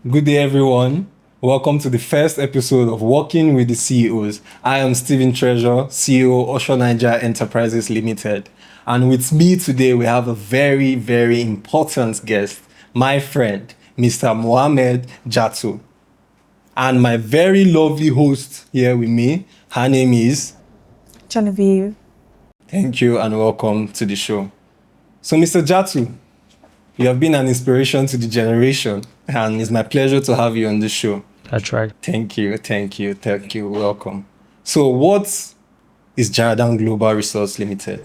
Good day, everyone. Welcome to the first episode of Working with the CEOs. I am Stephen Treasure, CEO, Osho Niger Enterprises Limited. And with me today, we have a very, very important guest, my friend, Mr. Mohamed Jattu. And my very lovely host here with me, her name is Genevieve. Thank you and welcome to the show. So, Mr. Jattu, you have been an inspiration to the generation, and it's my pleasure to have you on the show. That's right. Thank you. Welcome. So, what is Jaradan Global Resource Limited?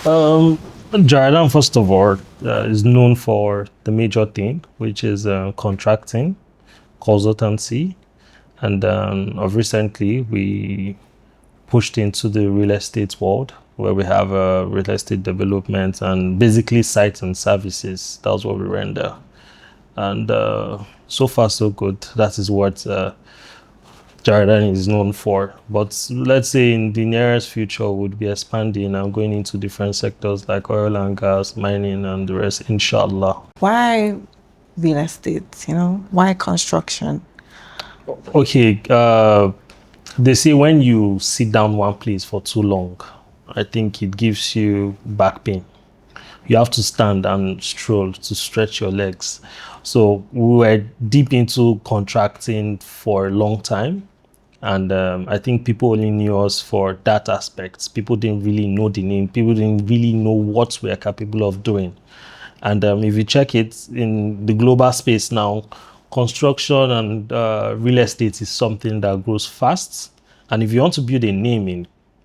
Jaradan, first of all, is known for the major thing, which is contracting, consultancy, and of recently we pushed into the real estate world, where we have real estate development and basically sites and services. That's what we render. And so far, so good. That is what Jaradan is known for. But let's say in the nearest future, we'll be expanding and going into different sectors like oil and gas, mining, and the rest, inshallah. Why real estate? Why construction? Okay, they say when you sit down one place for too long, I think it gives you back pain. You have to stand and stroll to stretch your legs. So we were deep into contracting for a long time. And I think people only knew us for that aspect. People didn't really know the name. People didn't really know what we are capable of doing. And if you check it in the global space now, construction and real estate is something that grows fast. And if you want to build a name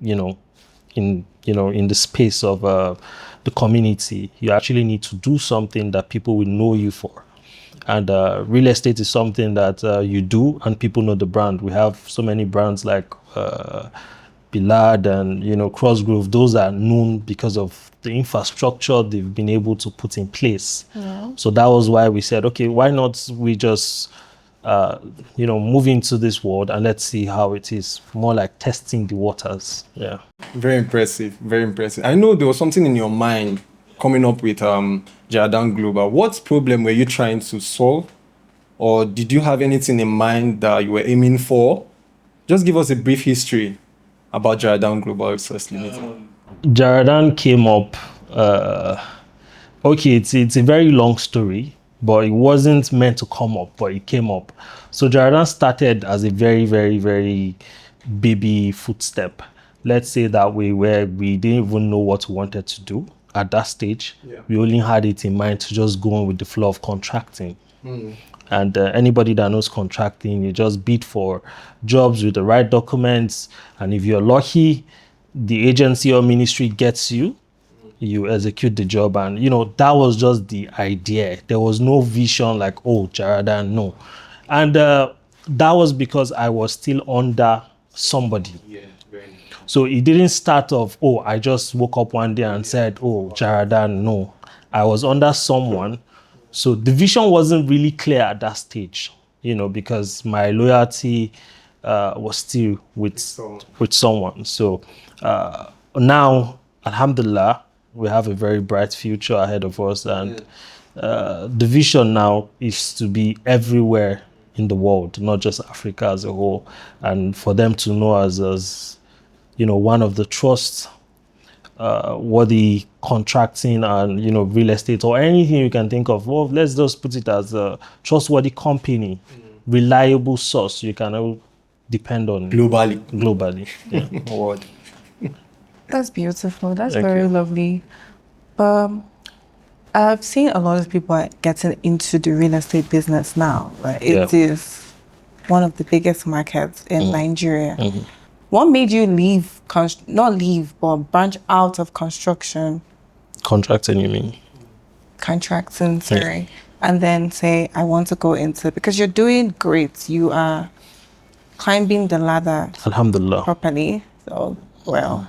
in the space of the community, you actually need to do something that people will know you for. And real estate is something that you do and people know the brand. We have so many brands like Bilad and Crossgrove. Those are known because of the infrastructure they've been able to put in place. Yeah. So that was why we said, okay, why not we just move into this world and let's see how it is. More like testing the waters. Yeah. Very impressive. I know there was something in your mind coming up with Jaradan Global. What problem were you trying to solve? Or did you have anything in mind that you were aiming for? Just give us a brief history about Jaradan Global Resource Limited. Jaradan came up, it's a very long story, but it wasn't meant to come up, but it came up. So Jaradan started as a very, very, very baby footstep. Let's say that way, where we didn't even know what we wanted to do at that stage. Yeah. We only had it in mind to just go on with the flow of contracting. And anybody that knows contracting, you just bid for jobs with the right documents. And if you're lucky, the agency or ministry gets you, you execute the job. And, that was just the idea. There was no vision like, oh, Jaradan, no. And that was because I was still under somebody. Yeah, very nice. So it didn't start off, oh, I just woke up one day and said, oh, Jaradan, no. I was under someone. So the vision wasn't really clear at that stage, because my loyalty was still with someone. So now, alhamdulillah, we have a very bright future ahead of us. And the vision now is to be everywhere in the world, not just Africa as a whole. And for them to know us as one of the trust worthy contracting and real estate or anything you can think of. Well, let's just put it as a trustworthy company, reliable source you can depend on globally. Yeah. Award. That's beautiful. That's Thank very you. lovely. I've seen a lot of people getting into the real estate business now. Right? It is one of the biggest markets in Nigeria. Mm-hmm. What made you leave, not leave, but branch out of construction? Contracting, you mean? Contracting, sorry. And then say, I want to go into, because you're doing great. You are climbing the ladder Alhamdulillah. properly. So, well,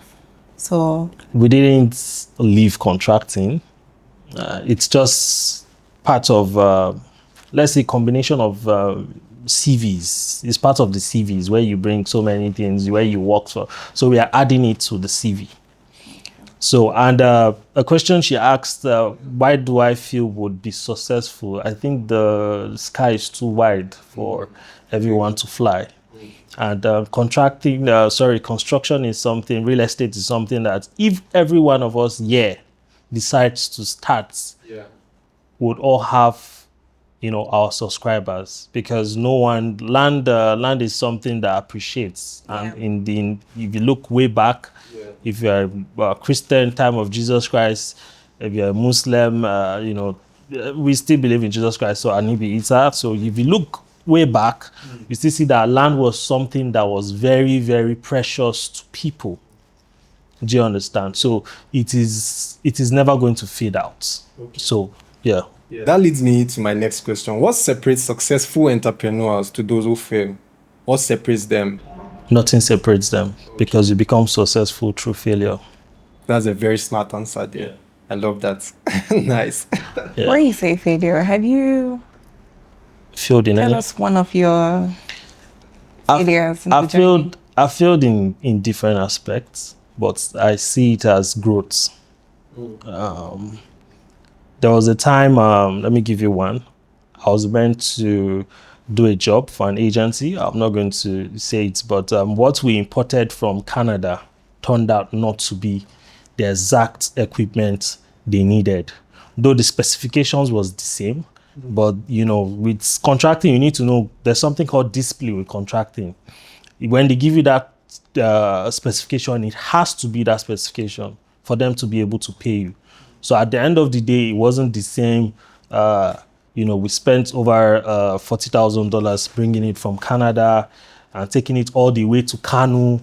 so. We didn't leave contracting. It's just part of, let's say, combination of CVs. It's part of the CVs where you bring so many things, where you work for. So we are adding it to the CV. So, and a question she asked, why do I feel would be successful? I think the sky is too wide for everyone to fly. And construction is something, real estate is something that if every one of us decides to start, would all have, our subscribers, because land is something that appreciates. And if you look way back, if you're a Christian, time of Jesus Christ, if you're a Muslim, we still believe in Jesus Christ, so Anibi Isa. So if you look way back, you still see that land was something that was very, very precious to people. Do you understand? So it is never going to fade out. Okay. So yeah. That leads me to my next question. What separates successful entrepreneurs to those who fail? What separates them? Nothing separates them, because you become successful through failure. That's a very smart answer there. Yeah. I love that. Nice. Yeah. When you say failure, have you failed in tell us one of your failures? I failed in different aspects, but I see it as growth. There was a time, let me give you one. I was meant to do a job for an agency. I'm not going to say it, but what we imported from Canada turned out not to be the exact equipment they needed. Though the specifications was the same, but with contracting, you need to know there's something called discipline with contracting. When they give you that specification, it has to be that specification for them to be able to pay you. So at the end of the day, it wasn't the same. We spent over $40,000 bringing it from Canada and taking it all the way to Kanu,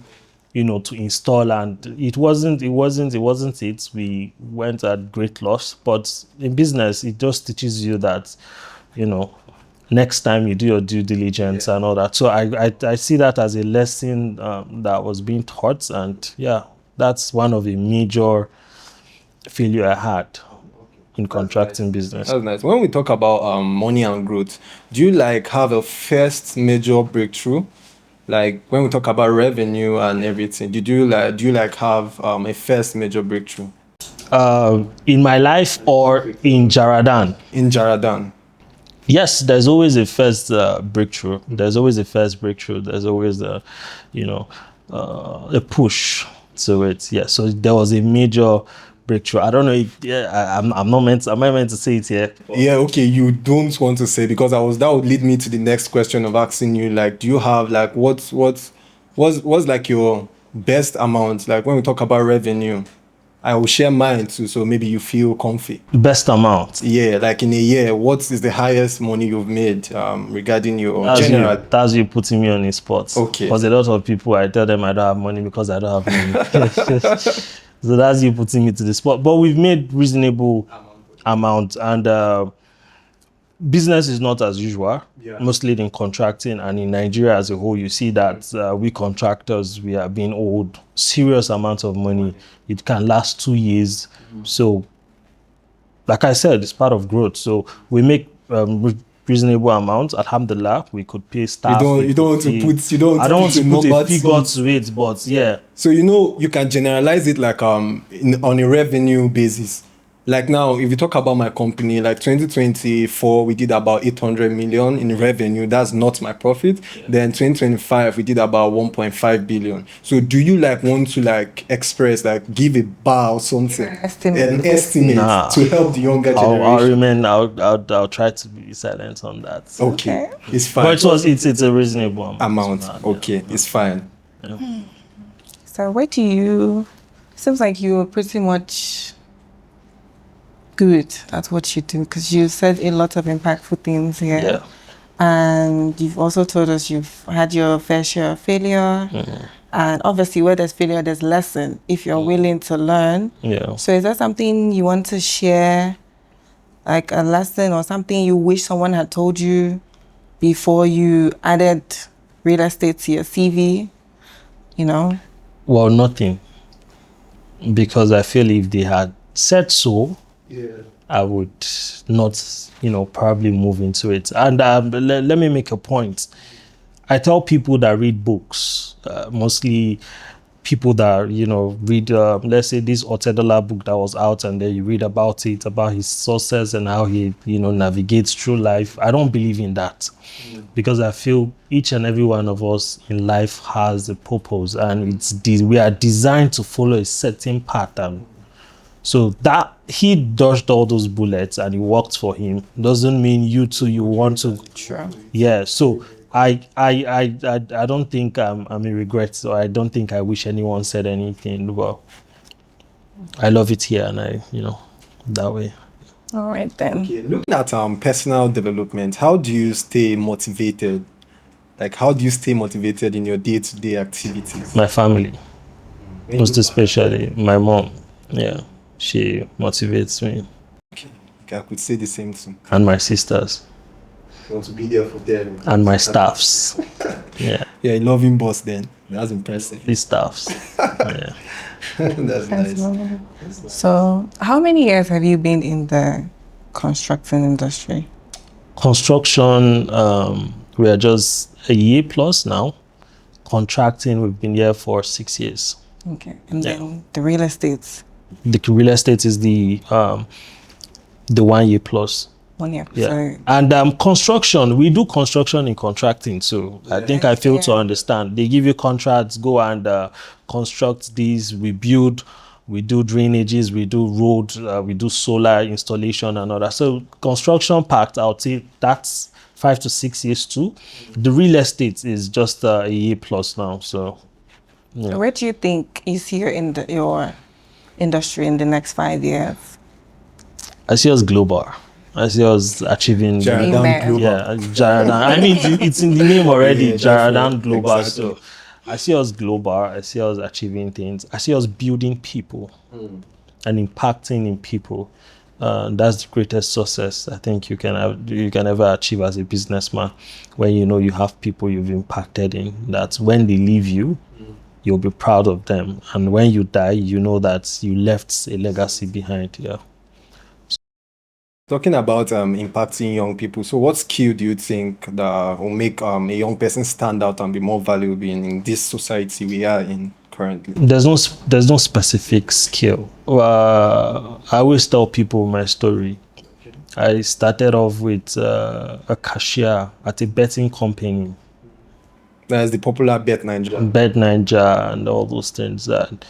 to install. And it wasn't it. We went at great loss. But in business, it just teaches you that, next time you do your due diligence and all that. So I see that as a lesson that was being taught. And that's one of the major failure I had in contracting business. That's nice. When we talk about money and growth, do you have a first major breakthrough? Like when we talk about revenue and everything, do you have a first major breakthrough? In my life or in Jaradan? In Jaradan. Yes, there's always a first breakthrough. There's always a first breakthrough. There's always a push to it. Yeah. So there was a major breakthrough. I don't know if am I meant to say it here? Yeah, okay, you don't want to say, because that would lead me to the next question of asking you, do you have what's your best amount? Like when we talk about revenue, I will share mine too, so maybe you feel comfy. Best amount? Yeah, in a year, what is the highest money you've made regarding your general? That's you putting me on the spot. Okay. Because a lot of people, I tell them I don't have money because I don't have money. So that's you putting me to the spot. But we've made reasonable amount, and business is not as usual, mostly in contracting. And in Nigeria as a whole, you see that we contractors, we are being owed serious amounts of money. It can last 2 years. So, like I said, it's part of growth. So we make reasonable amount. Alhamdulillah, we could pay staff. I don't want to put a figure to it, but yeah. So you can generalize it on a revenue basis. Like now, if you talk about my company, 2024, we did about 800 million in revenue. That's not my profit. Yeah. Then 2025, we did about 1.5 billion. So do you want to express, give a bar or something? An estimate to help the younger generation? I'll try to be silent on that. Okay. It's fine. But it's a reasonable amount. Okay, it's fine. Yeah. So seems like you're pretty much good at what you do, because you said a lot of impactful things here. Yeah. And you've also told us you've had your fair share of failure. Mm-hmm. And obviously where there's failure, there's lesson if you're willing to learn. Yeah. So is there something you want to share, like a lesson or something you wish someone had told you before you added real estate to your CV? Well, nothing. Because I feel if they had said so, I would not, probably move into it. And let me make a point. I tell people that read books, mostly people that, you know, read, let's say this Otedola book that was out, and then you read about it, about his success and how he, you know, navigates through life. I don't believe in that, because I feel each and every one of us in life has a purpose, and we are designed to follow a certain pattern. So that he dodged all those bullets and it worked for him doesn't mean you too, you want to. Sure. Yeah. So I don't think I'm in regret, or I don't think I wish anyone said anything. But I love it here, and I, you know, that way. All right then. Okay, looking at personal development, how do you stay motivated? Like, how do you stay motivated in your day-to-day activities? My family, most especially my mom. Yeah, she motivates me, Okay, I could say the same too. and my sisters, You want to be there for them. and my staffs. Yeah, Yeah, a loving boss then. That's impressive. these staffs. Yeah. That's nice. So, how many years have you been in the construction industry? Construction, we are just a year plus now. Contracting, we've been here for 6 years. Okay. And Yeah. then the real estate, The real estate is the 1 year plus. 1 year. Yeah. So, And construction, we do construction in contracting too. I think I failed to understand. They give you contracts, go and construct these, we build, we do drainages, we do road, we do solar installation and all that. So construction part, I'll say that's 5 to 6 years too. The real estate is just a year plus now. So yeah. where do you think you see your industry in the next 5 years? I see us global. I see us achieving. Jaradan Amen. Global. Yeah, Jaradan. I mean, it's in the name already, Yeah, Jaradan definitely. Global. Exactly. So I see us global. I see us achieving things. I see us building people and impacting in people. That's the greatest success I think you can ever achieve as a businessman. When you know you have people you've impacted in, that when they leave you, you'll be proud of them. And when you die, you know that you left a legacy behind. Yeah. Talking about impacting young people, so what skill do you think that will make a young person stand out and be more valuable in this society we are in currently? There's no specific skill. I always tell people my story. I started off with a cashier at a betting company, That's the popular Bet Nigeria. Bet Ninja, and all those things. And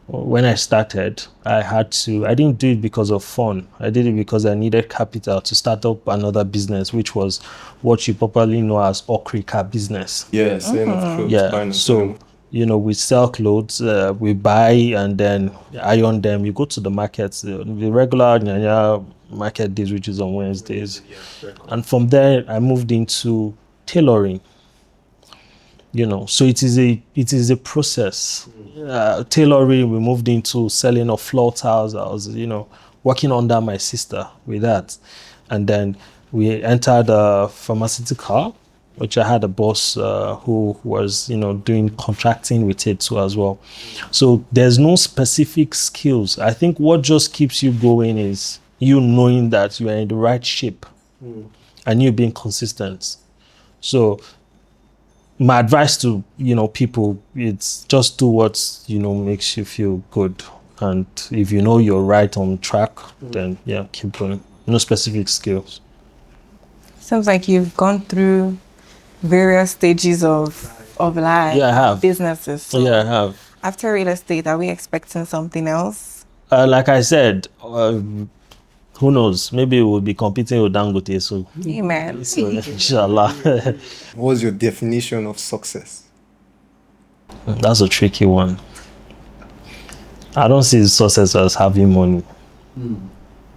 when I started, I didn't do it because of fun. I did it because I needed capital to start up another business, which was what you popularly know as Okrika business. Yeah, selling of clothes. buying Yeah, and so selling. you know, we sell clothes, we buy and then iron them. You go to the markets, the regular Nyanya market days, which is on Wednesdays, and from there I moved into tailoring. You know, so it is a process. Tailoring, we moved into selling of floor tiles. I was, you know, working under my sister with that, and then we entered pharmaceutical, which I had a boss who was, you know, doing contracting with it too as well. So there's no specific skills. I think what just keeps you going is you knowing that you are in the right shape and you being consistent. So my advice to, you know, people, it's just do what, you know, makes you feel good. And if you know you're right on track, then yeah, keep going. No specific skills. Seems like you've gone through various stages of life. Yeah, I have. Businesses. So Yeah, I have. after real estate, are we expecting something else? Like I said, who knows? Maybe we'll be competing with Dangote. So, Amen. so inshallah. What's your definition of success? That's a tricky one. I don't see success as having money.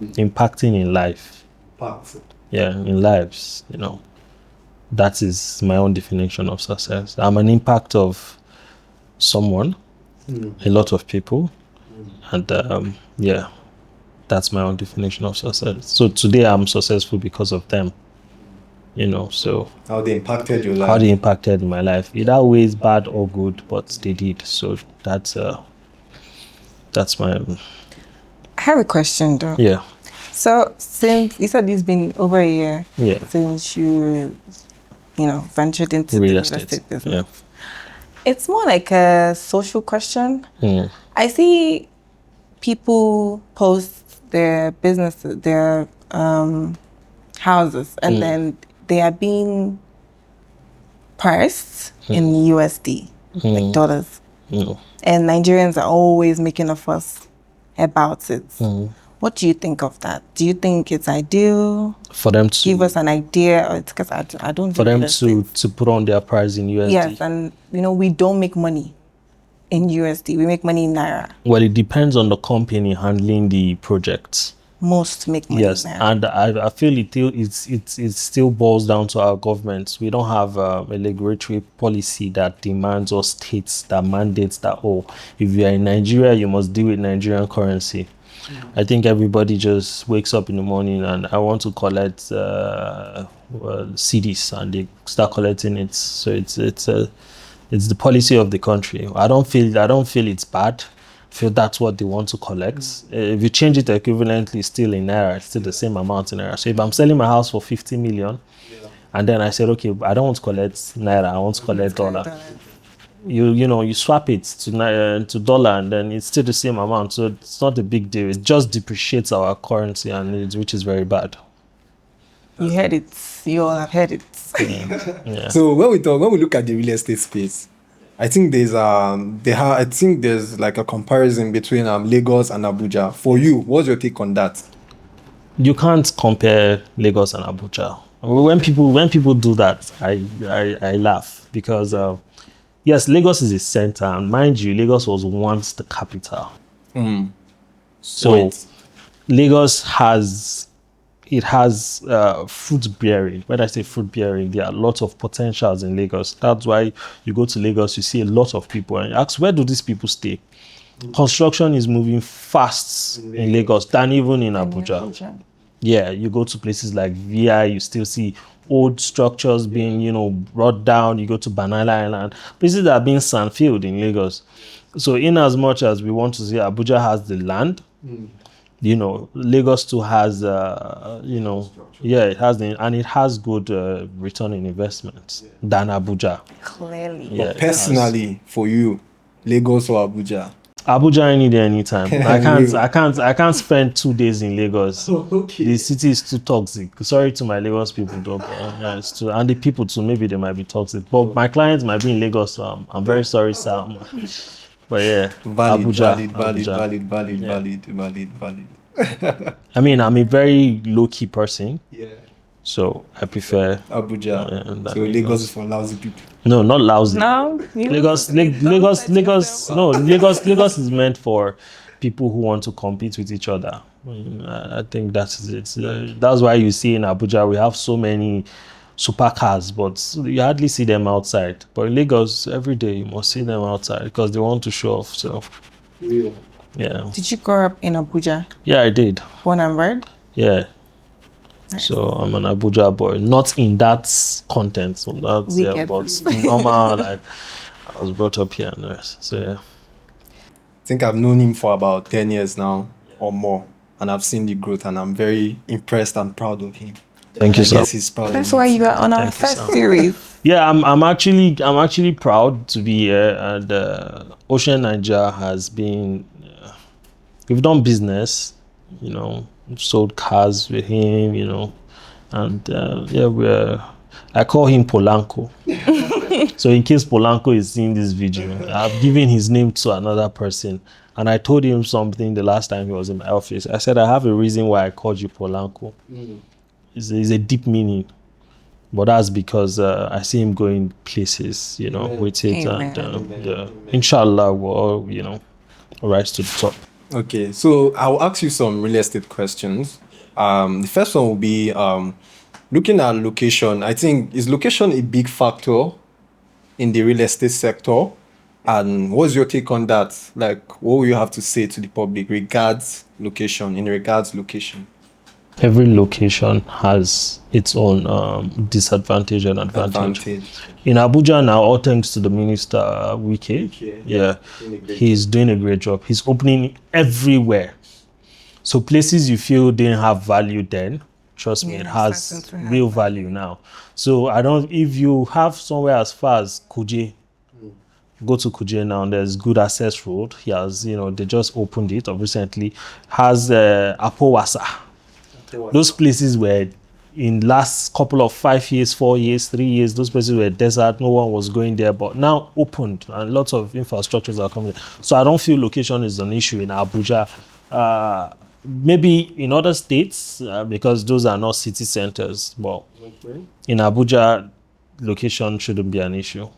Impacting in life. Yeah, in lives, you know. That is my own definition of success. I'm an impact of someone, a lot of people, and yeah, that's my own definition of success. So today I'm successful because of them, you know. So How they impacted your life? how they impacted my life, either ways bad or good, but they did. So that's my I have a question though. yeah. So since you said it's been over a year Yeah. since you know, ventured into the Real real estate. estate business. It's more like a social question. Mm. I see people post their businesses, their houses, and then they are being priced in USD, like dollars. And Nigerians are always making a fuss about it. What do you think of that? Do you think it's ideal? For them to Give us an idea. Or it's because I don't for do them real estate. to put on their price in USD. Yes, and we don't make money in USD. We make money in Naira. Well, it depends on the company handling the projects. Most make money Yes, in Naira. and I feel it still boils down to our governments. We don't have a regulatory policy that demands or states that mandates that, oh, if you are in Nigeria, you must deal with Nigerian currency. I think everybody just wakes up in the morning and I want to collect CDs, and they start collecting it. So it's the policy of the country. I don't feel it's bad. I feel that's what they want to collect. If you change it equivalently, still in Naira, it's still the same amount in Naira. So if I'm selling my house for 50 million, and then I said, okay, I don't want to collect Naira, I want to collect dollar. You swap it to dollar, and then it's still the same amount. So it's not a big deal. It just depreciates our currency, which is very bad. You heard it. You all have heard it. Yeah. So when we look at the real estate space, I think there's like a comparison between Lagos and Abuja. For you, what's your take on that? You can't compare Lagos and Abuja. When people do that, I laugh because yes, Lagos is a center, and mind you, Lagos was once the capital. So Right. Lagos has fruit bearing. When I say fruit bearing, there are lots of potentials in Lagos. That's why you go to Lagos, you see a lot of people, and you ask, where do these people stay? Construction is moving fast in Lagos than even in Abuja. Yeah, you go to places like VI, you still see old structures being, brought down. You go to Banana Island, places that are being sandfilled in Lagos. So in as much as we want to see Abuja has the land, Lagos too has, it has and it has good return in investment than Abuja. Clearly. Yeah, Personally, for you, Lagos or Abuja? Abuja any day, anytime. I can't spend 2 days in Lagos. Okay. The city is too toxic. Sorry to my Lagos people, though. It's too, and the people too. Maybe they might be toxic. But my clients might be in Lagos, so I'm very sorry, Sam. But yeah, Valid. I mean, I'm a very low-key person, Yeah. so I prefer Abuja. and So Lagos is for lousy people. no, not lousy. No, Lagos is meant for people who want to compete with each other. I think that's it. That's why you see in Abuja we have so many supercars, but you hardly see them outside. But in Lagos, every day you must see them outside because they want to show off. So yeah, Did you grow up in Abuja? yeah, I did. Born and bred? Yeah. Nice. So I'm an Abuja boy, not in that content, so that's We yeah, get but it. normal. Like I was brought up here and there, so yeah. I think I've known him for about 10 years now or more, and I've seen the growth, and I'm very impressed and proud of him. Thank you, I sir. guess he's proud That's of me. why you are on our Thank you, first sir. series. Yeah, I'm actually proud to be here, and Ocean Niger has been. We've done business, sold cars with him, and I call him Polanco. So in case Polanco is seeing this video, I've given his name to another person, and I told him something the last time he was in my office. I said I have a reason why I called you Polanco. It's a deep meaning. But that's because I see him going places, with it. Amen. And inshallah, we'll all, rise to the top. Okay, so I'll ask you some real estate questions. The first one will be looking at location. I think, is location a big factor in the real estate sector? And what's your take on that? Like, what will you have to say to the public regards location? Every location has its own disadvantage and advantage. In Abuja now, all thanks to the minister, Wike. Yeah, he's doing a great job. He's opening everywhere. So places you feel didn't have value then, trust me, it has starting to have real value now. So if you have somewhere as far as Kuje, Go to Kuje now, there's Good Access Road. He has, they just opened it or recently. Has Apowasa. Those places were in last couple of 5 years, 4 years, 3 years, those places were desert, no one was going there, but now opened and lots of infrastructures are coming. So I don't feel location is an issue in Abuja. Maybe in other states, because those are not city centers, but in Abuja, location shouldn't be an issue.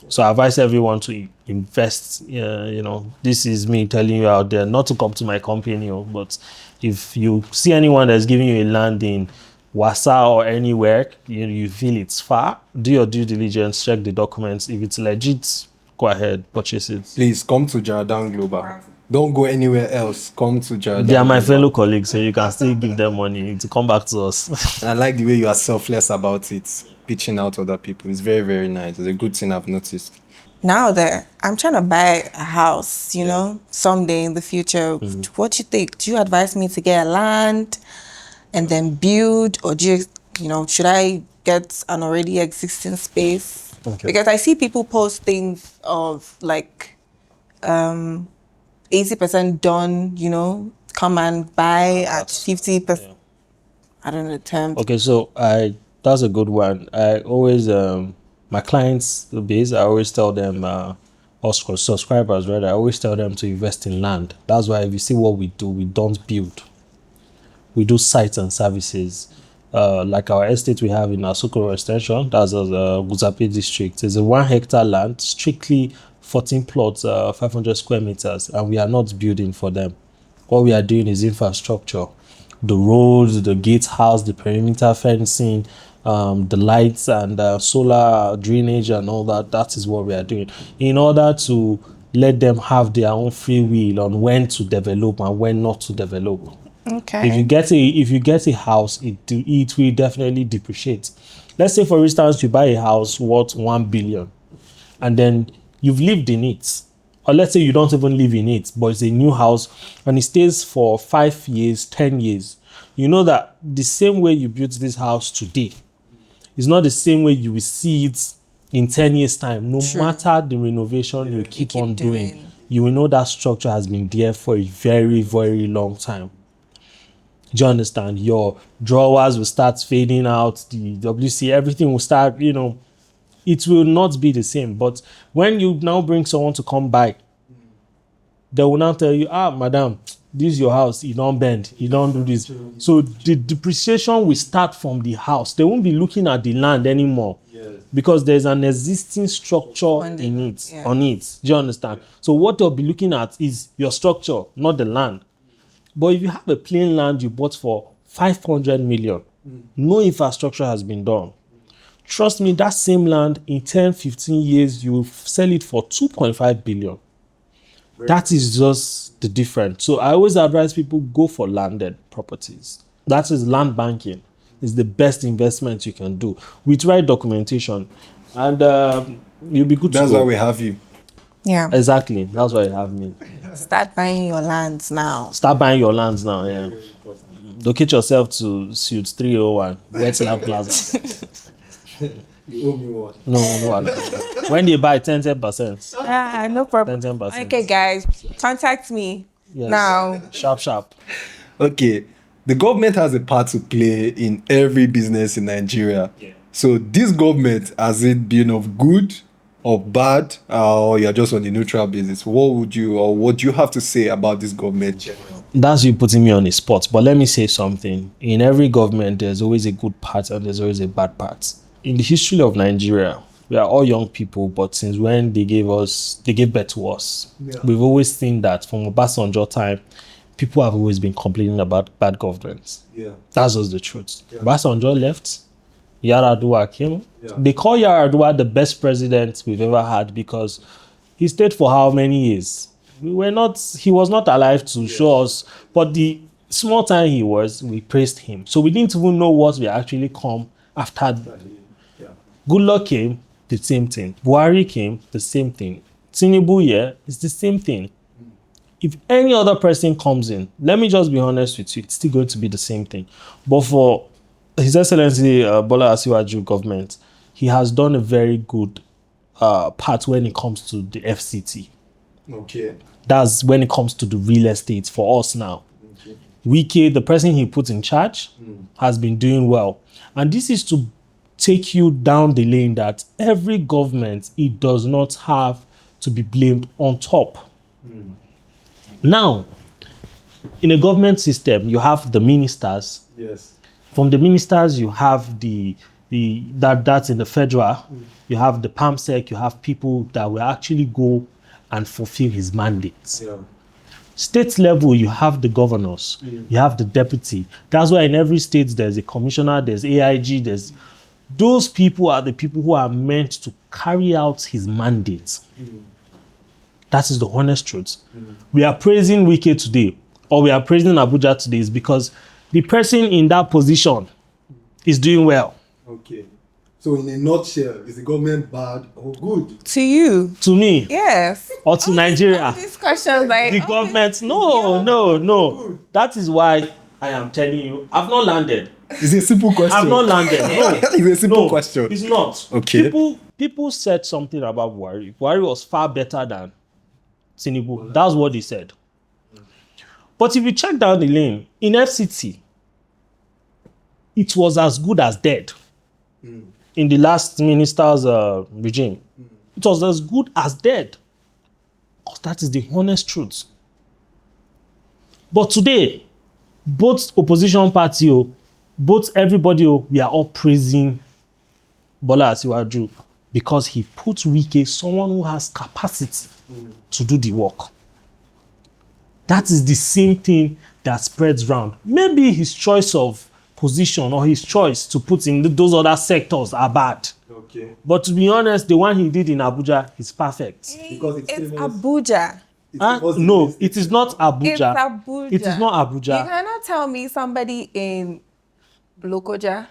So I advise everyone to invest. This is me telling you out there not to come to my company, but if you see anyone that's giving you a land in Wasa or anywhere, you feel it's far, do your due diligence, check the documents. If it's legit, go ahead, purchase it. Please come to Jaradan Global. Don't go anywhere else. Come to Jaradan. They are my Global. fellow colleagues, so you can still give them money to come back to us. I like the way you are selfless about it, pitching out other people. It's very, very nice. It's a good thing I've noticed. Now that I'm trying to buy a house, someday in the future, what do you think? Do you advise me to get a land and then build, or do you, should I get an already existing space? Okay. Because I see people post things of like 80% done, come and buy at 50%. Yeah. I don't know the term. Okay, so that's a good one. I always my clients base, I always tell them, or subscribers rather, I always tell them to invest in land. That's why if you see what we do, we don't build. We do sites and services. Like our estate we have in Asokoro Extension, that's Guzape district. It's a 1 hectare land, strictly 14 plots, 500 square meters, and we are not building for them. What we are doing is infrastructure. The roads, the gatehouse, the perimeter fencing, the lights and solar drainage and all that. That is what we are doing in order to let them have their own free will on when to develop and when not to develop. Okay. If you get a house, it will definitely depreciate. Let's say, for instance, you buy a house worth 1 billion, and then you've lived in it. Or let's say you don't even live in it, but it's a new house and it stays for 5 years, 10 years. You know that the same way you built this house today is not the same way you will see it in 10 years' time. No matter the renovation you keep on doing, you will know that structure has been there for a very, very long time. Do you understand? Your drawers will start fading out, the WC, everything will start, it will not be the same. But when you now bring someone to come by, they will now tell you, madam, this is your house, you don't bend, you don't do this. So the depreciation will start from the house. They won't be looking at the land anymore because there's an existing structure on it. Do you understand? So what they'll be looking at is your structure, not the land. But if you have a plain land you bought for 500 million, no infrastructure has been done. Trust me, that same land in 10, 15 years, you will sell it for 2.5 billion. That is just the difference. So I always advise people go for landed properties. That is land banking. It's the best investment you can do with right documentation. And you'll be good to go. That's why we have you. Yeah. Exactly. That's why you have me. Start buying your lands now. Yeah. Locate yourself to Suite 301, Westland Plaza. You owe me one. No. When they buy 10%. No problem. 10%. Okay, guys, contact me now. Sharp. Okay. The government has a part to play in every business in Nigeria. Yeah. So this government, has it been of good or bad, or you're just on the neutral basis? What do you have to say about this government? That's you putting me on the spot. But let me say something. In every government, there's always a good part and there's always a bad part. In the history of Nigeria, we are all young people, but since when they gave birth to us, we've always seen that from Obasanjo time, people have always been complaining about bad governance. Yeah. That's just the truth. Yeah. Obasanjo left, Yar'Adua came. Yeah. They call Yar'Adua the best president we've ever had because he stayed for how many years? He was not alive to show us, but the small time he was, we praised him. So we didn't even know what will actually come after. Yeah. Goodluck came, the same thing. Buhari came, the same thing. Tinubu, it's the same thing. If any other person comes in, let me just be honest with you, it's still going to be the same thing. But for His Excellency Bola Asiwaju government, he has done a very good part when it comes to the FCT. Okay. That's when it comes to the real estate for us now. Okay. Wike, the person he put in charge, has been doing well. And this is to take you down the lane that every government, it does not have to be blamed on top. Now, in a government system, you have the ministers. Yes. From the ministers, you have that's in the federal. You have the PAMSEC. You have people that will actually go and fulfill his mandates. Yeah. State level, you have the governors, you have the deputy. That's why in every state there's a commissioner, there's AIG, those people are the people who are meant to carry out his mandates. That is the honest truth. We are praising Wike today, or we are praising Abuja today, is because the person in that position is doing well. Okay. So in a nutshell, is the government bad or good? To you. To me, Yes. or to Nigeria. These questions like The government, no. That is why I am telling you, I've not landed. It's a simple question. I've not landed. No. It's a simple question. It's not. Okay. People said something about Buhari. Buhari was far better than Tinubu. That's what they said. But if you check down the lane, in FCT, it was as good as dead. In the last minister's regime. It was as good as dead. Because that is the honest truth. But today, both opposition party, both everybody, we are all praising Bola Asiwaju because he put Wike, someone who has capacity to do the work. That is the same thing that spreads around. Maybe his choice of position or his choice to put in those other sectors are bad. Okay. But to be honest, the one he did in Abuja is perfect. Because it's famous. Abuja. No, it is not Abuja. It's Abuja. It is not You Abuja. cannot tell me somebody in Lokoja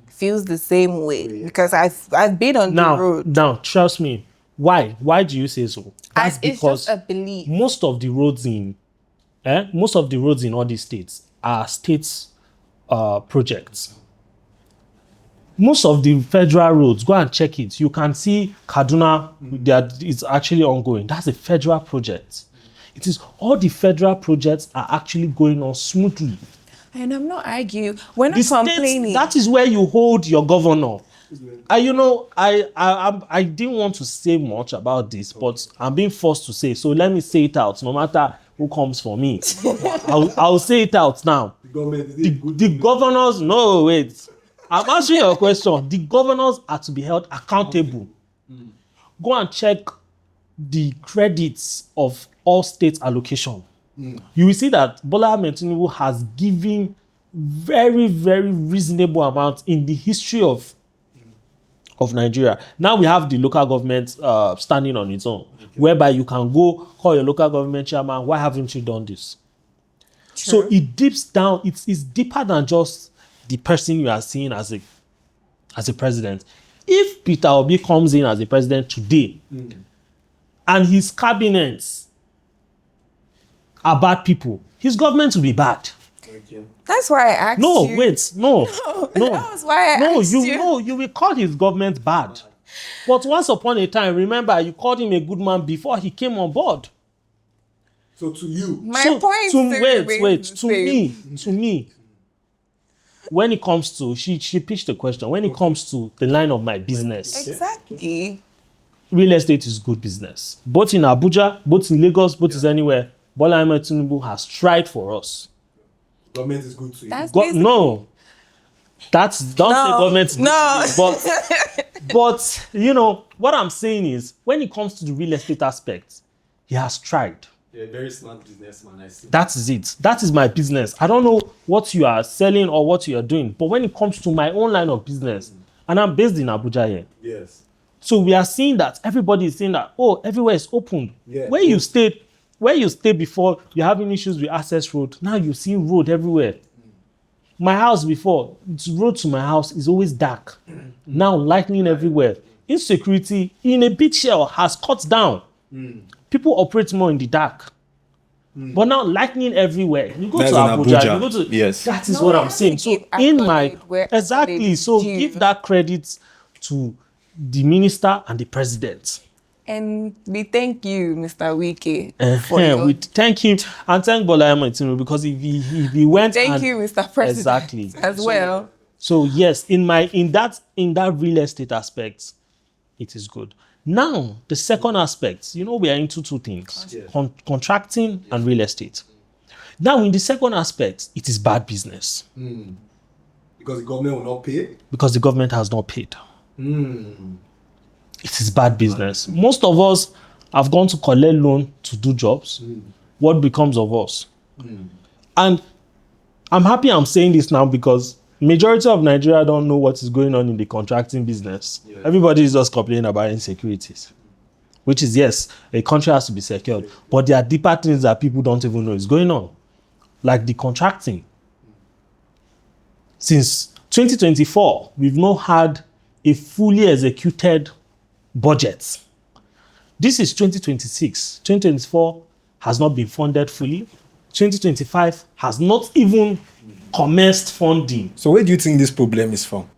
feels the same way because I've been on the road. Now, trust me. Why? Why do you say so? That's It's because just a belief. most of the roads in all these states are states projects. Most of the federal roads, go and check it. You can see Kaduna, it's actually ongoing. That's a federal project. It is all the federal projects are actually going on smoothly. And I'm not arguing. We're not The states, complaining. that is where you hold your governor. I didn't want to say much about this, but I'm being forced to say. So let me say it out, no matter who comes for me. I'll say it out now. The governors, no, wait. I'm answering your question. The governors are to be held accountable. Go and check the credits of all state allocation. You will see that Bola Ahmed Tinubu has given very, very reasonable amount in the history of Nigeria. Now we have the local government standing on its own, whereby you can go call your local government chairman, why haven't you done this? True. So it dips down, it's deeper than just the person you are seeing as a president. If Peter Obi comes in as a president today and his cabinets are bad people, his government will be bad. That's why I asked you. No. That was why I asked you. No, you will call his government bad. But once upon a time, remember, you called him a good man before he came on board. So to you. My point to me, when it comes to, she pitched the question, when it comes to the line of my business. Exactly. Real estate is good business. Both in Abuja, both in Lagos, both is anywhere. Bola Ahmed Tinubu has tried for us. Government is good to you. That's No. Don't say government is good to you. But you know, what I'm saying is, when it comes to the real estate aspect, he has tried. You're a very smart businessman, I see. That is it. That is my business. I don't know what you are selling or what you are doing, but when it comes to my own line of business, and I'm based in Abuja here. Yes. So we are seeing that everybody is saying that, oh, everywhere is open. Yeah. Where you stayed before, you're having issues with access road. Now you see road everywhere. My house before, the road to my house is always dark. Now lightning everywhere. Insecurity in a big shell has cut down. People operate more in the dark. But now lightning everywhere. You go That's to Abuja, you go to yes. That is what I'm saying. So in my exactly, so give that credit to the minister and the president. And we thank you, Mr. Wike, for your... We thank him and thank Bola Ahmed Tinubu, because if he went Thank and you, Mr. President. exactly As well. So yes, in that real estate aspect, it is good. Now the second aspect, we are into two things: contracting and real estate. Now in the second aspect, it is bad business Because the government will not pay. because the government has not paid. It is bad business. Most of us have gone to collect loan to do jobs. What becomes of us? And I'm happy I'm saying this now, because majority of Nigeria don't know what is going on in the contracting business. Yeah. Everybody is just complaining about insecurities, which is, yes, a country has to be secured, but there are deeper things that people don't even know is going on, like the contracting. Since 2024, we've not had a fully executed budget. This is 2026. 2024 has not been funded fully. 2025 has not even commenced funding. So where do you think this problem is from?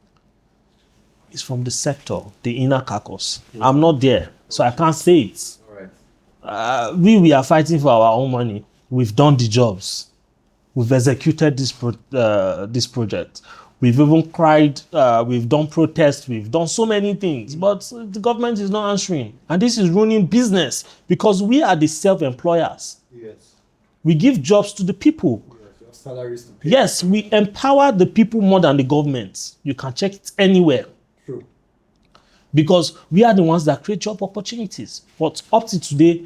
It's from the sector, the inner caucus. I'm not there, so I can't say it. All right. We are fighting for our own money. We've done the jobs. We've executed this project. We've even cried. We've done protests. We've done so many things, but the government is not answering, and this is ruining business, because we are the self-employers. Yes. We give jobs to the people. Yes. Salaries to pay. Yes, we empower the people more than the government. You can check it anywhere. True. Because we are the ones that create job opportunities. But up to today,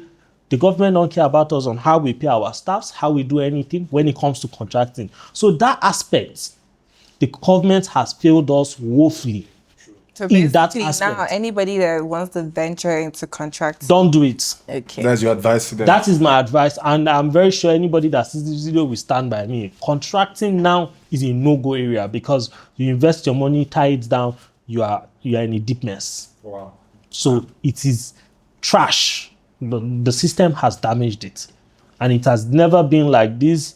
the government don't care about us on how we pay our staffs, how we do anything when it comes to contracting. So that aspect, the government has failed us woefully. So In that basically aspect. now, anybody that wants to venture into contracts, Don't do it. okay. That's your advice to them. That is my advice, and I'm very sure anybody that sees this video will stand by me. Contracting now is a no-go area, because you invest your money, tie it down, you are in a deep mess. Wow. So it is trash. The system has damaged it, and it has never been like this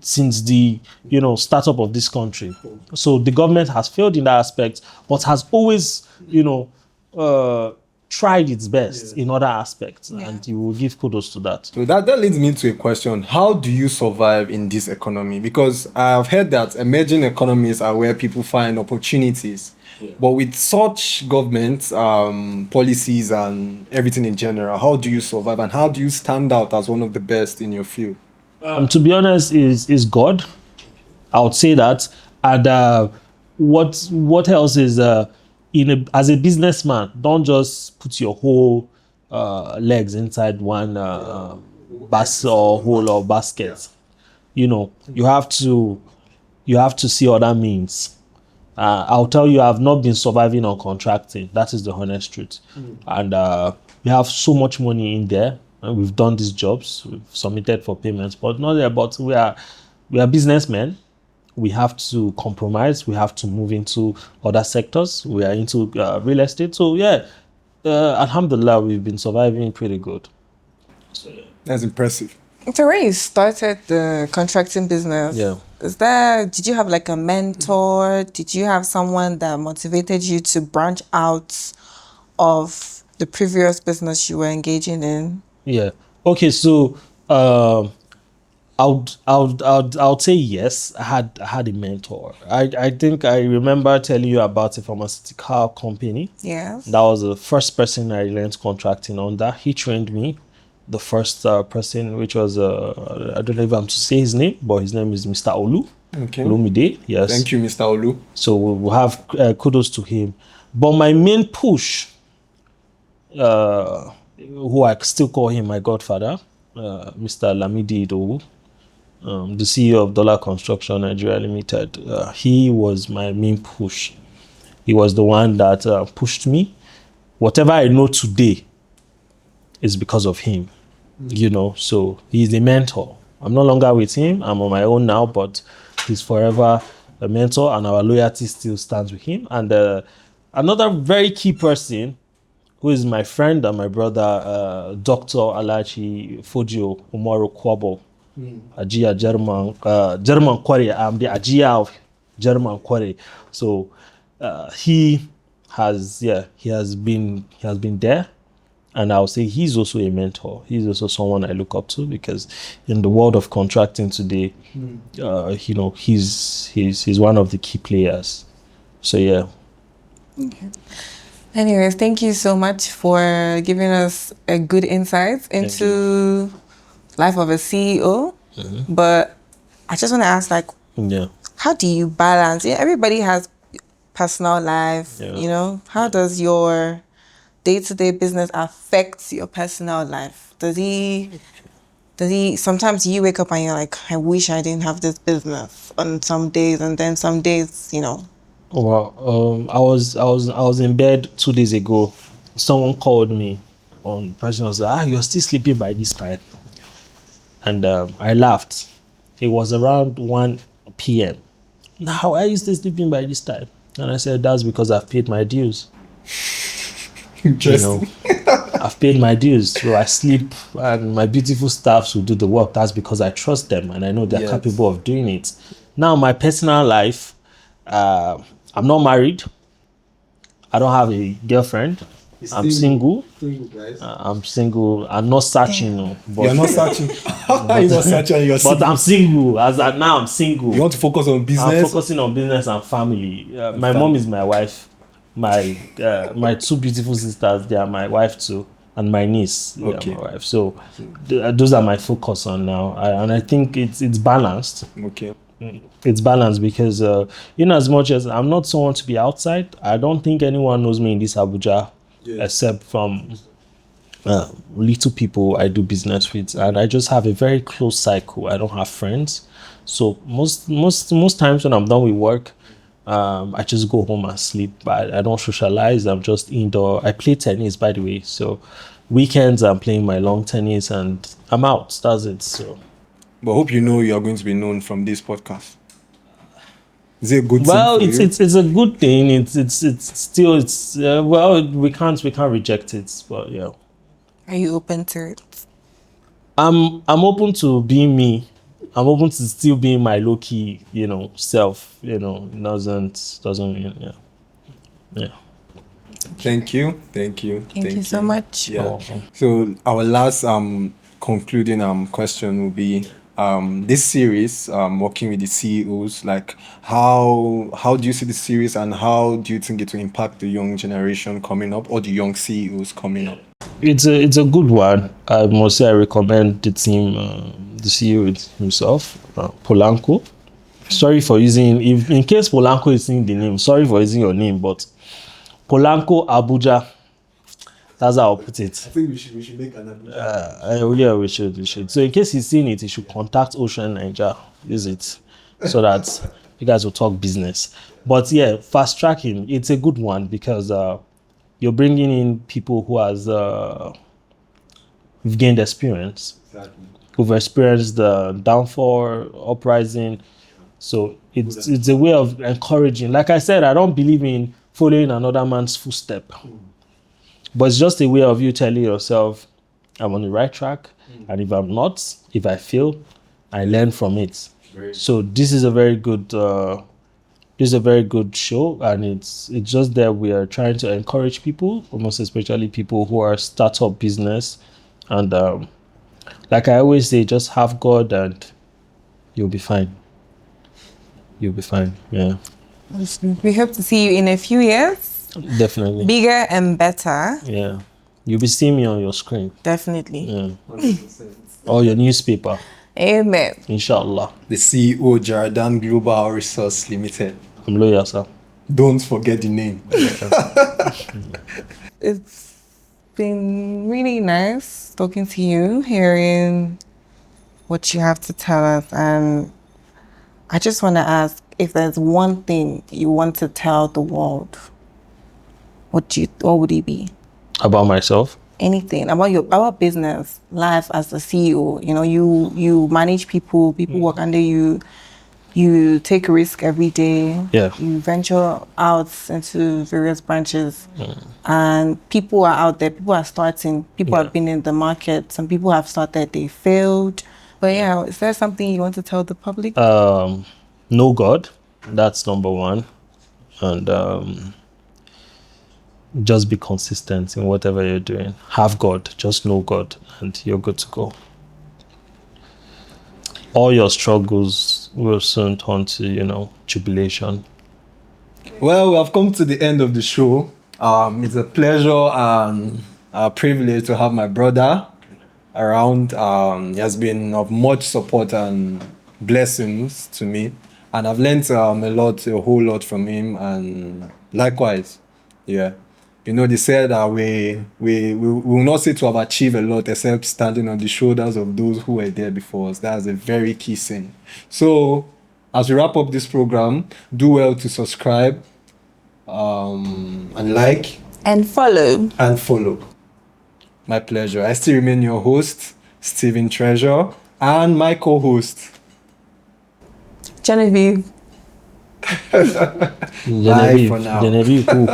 since the startup of this country. So the government has failed in that aspect, but has always tried its best in other aspects, and you will give kudos to that. So that leads me to a question. How do you survive in this economy? Because I've heard that emerging economies are where people find opportunities. But with such government policies and everything in general, how do you survive, and how do you stand out as one of the best in your field? To be honest, is God. I would say that. And what else is as a businessman, don't just put your whole legs inside one basket or hole or basket. You have to see other means. I'll tell you, I've not been surviving on contracting. That is the honest truth. And we have so much money in there, and we've done these jobs. We've submitted for payments, but not there. But we are businessmen. We have to compromise. We have to move into other sectors. We are into real estate. So yeah, alhamdulillah, we've been surviving pretty good. That's impressive. So when you started the contracting business, did you have like a mentor? Did you have someone that motivated you to branch out of the previous business you were engaging in? Yeah. Okay. So I would say yes. I had a mentor. I think I remember telling you about a pharmaceutical company. Yes. That was the first person I learned contracting under. He trained me. The first person, which was I don't know if I'm to say his name, but his name is Mr. Olu. Okay. Olumide. Yes. Thank you, Mr. Olu. So we'll have kudos to him. But my main push, who I still call him my godfather, Mr. Lamidi Idowu, the CEO of Dollar Construction Nigeria Limited, he was my main push. He was the one that pushed me. Whatever I know today is because of him. So he's a mentor. I'm no longer with him. I'm on my own now, but he's forever a mentor, and our loyalty still stands with him. And another very key person, who is my friend and my brother, Dr. Alachi Fojio Umaru Kwabo, Ajia German Kwari. I'm the Ajia of German Kwari. So he he has been there, and I'll say he's also a mentor. He's also someone I look up to, because in the world of contracting today, he's one of the key players. So yeah. Anyways, thank you so much for giving us a good insight into life of a CEO. But I just want to ask, like, Yeah. how do you balance? Yeah, everybody has personal life. Yeah. How does your day-to-day business affect your personal life? Does he sometimes you wake up and you're like, I wish I didn't have this business on some days, and then some days, Well, I was in bed 2 days ago. Someone called me on personal, said, you're still sleeping by this time. And I laughed. It was around 1 p.m. Now, why are you still sleeping by this time? And I said, that's because I've paid my dues. Interesting. I've paid my dues, so I sleep, and my beautiful staffs will do the work. That's because I trust them and I know they're capable of doing it. Now, my personal life, I'm not married. I don't have a girlfriend. I'm single. I'm single. I'm not searching. No, but You're not searching. You're not searching. You're but single. I'm single. Now I'm single. You want to focus on I'm business? focusing on business and family. My mom is my wife. My two beautiful sisters, they are my wife too, and my niece, they Okay. are my wife. So those are my focus on now, and I think it's balanced. Okay. It's balanced because in as much as I'm not someone to be outside, I don't think anyone knows me in this Abuja, except from little people I do business with, and I just have a very close cycle. I don't have friends, so most times when I'm done with work, I just go home and sleep. But I don't socialize. I'm just indoor. I play tennis, by the way. So weekends I'm playing my long tennis, and I'm out. That's it. So. But I hope you know you are going to be known from this podcast. Is it a good Well, thing for you? it's a good thing. It's well, we can't reject it. But yeah, are you open to it? I'm open to being me. I'm open to still being my low key, self. Doesn't yeah. Thank you. Thank you so much. Yeah. So our last concluding question will be this series, working with the CEOs. Like, how do you see the series, and how do you think it will impact the young generation coming up, or the young CEOs coming up? It's a good one. I must say I recommend the team, the CEO himself, Polanco. Sorry for using, if in case Polanco is in the name, sorry for using your name, but Polanco Abuja. That's how I'll put it. I think we should make an admission. Yeah, we should. So in case he's seen it, he should contact Ocean Niger. Use it so that you guys will talk business. But yeah, fast tracking, it's a good one because you're bringing in people who who've gained experience, Exactly. who've experienced the downfall, uprising. So it's a way of encouraging. Like I said, I don't believe in following another man's footstep. But it's just a way of you telling yourself, I'm on the right track. And if I'm not, if I fail, I learn from it. So this is a very good show, and it's just that we are trying to encourage people, most especially people who are startup business. And like I always say, just have God and you'll be fine. You'll be fine. Yeah. We hope to see you in a few years. Definitely. Bigger and better. Yeah. You'll be seeing me on your screen. Definitely. Yeah. Or your newspaper. Amen. Inshallah. The CEO, Jaradan Global Resource Limited. I'm loyal, sir. Don't forget the name. It's been really nice talking to you, hearing what you have to tell us. And I just want to ask, if there's one thing you want to tell the world, what would it be? About myself? Anything about business, life as a CEO. You manage people work under you. You take a risk every day. Yeah. You venture out into various branches, and people are out there. People are starting. People have been in the market. Some people have started. They failed. But yeah, is there something you want to tell the public? Know God. That's number one. And just be consistent in whatever you're doing. Have God, just know God, and you're good to go. All your struggles will soon turn to, jubilation. Well, we have come to the end of the show. It's a pleasure and a privilege to have my brother around. He has been of much support and blessings to me, and I've learned a whole lot from him, and likewise, yeah. They said that we will not say to have achieved a lot except standing on the shoulders of those who were there before us. That's a very key thing. So, as we wrap up this program, do well to subscribe, and like, And follow. and follow. My pleasure. I still remain your host, Stephen Treasure, and my co-host, Genevieve. Genevieve, for now. Genevieve, who?